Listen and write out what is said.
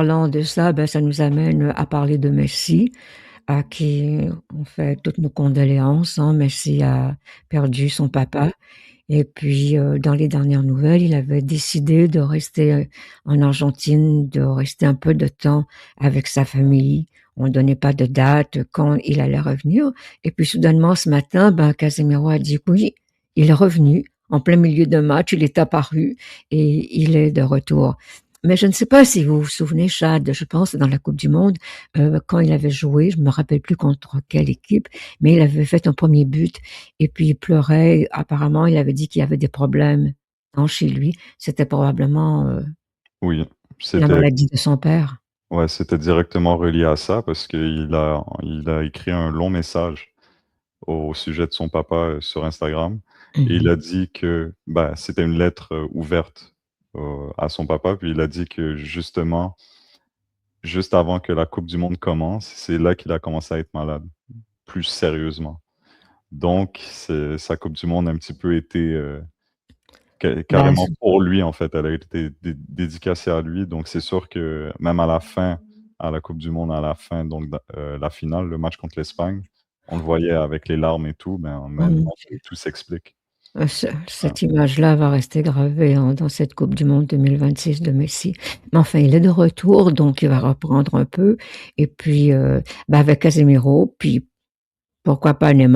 Parlant de ça, ben, ça nous amène à parler de Messi, à qui on fait toutes nos condoléances, hein. Messi a perdu son papa et puis, dans les dernières nouvelles, il avait décidé de rester, en Argentine, de rester un peu de temps avec sa famille. On ne donnait pas de date quand il allait revenir et puis soudainement ce matin, ben, Casemiro a dit: «Oui, il est revenu». En plein milieu d'un match, il est apparu et il est de retour. Mais je ne sais pas si vous vous souvenez, Chad, je pense dans la Coupe du monde, quand il avait joué, je me rappelle plus contre quelle équipe, mais il avait fait un premier but et puis il pleurait. Apparemment, il avait dit qu'il y avait des problèmes dans chez lui. C'était probablement Oui, la c'était maladie de son père. ouais, c'était directement relié à ça parce qu'il a écrit un long message au sujet de son papa, sur Instagram et il Mhm. a dit que, bah, c'était une lettre, ouverte, à son papa, puis il a dit que justement, juste avant que la coupe du monde commence, c'est là qu'il a commencé à être malade, plus sérieusement. Donc c'est sa coupe du monde a un petit peu été, Ben, carrément pour lui, en fait. Elle a été dédicacée à lui, donc c'est sûr que même à la fin, à la coupe du monde, à la fin, donc la finale, le match contre l'Espagne, on le voyait avec les larmes et tout, ben, oh mon maintenant Dieu. tout s'explique. Ouais. Cette image-là va rester gravée hein, dans cette Coupe du Monde 2026 de Messi. Mais enfin, il est de retour, donc il va reprendre un peu. Et puis, ben, avec Casemiro, puis pourquoi pas Neymar.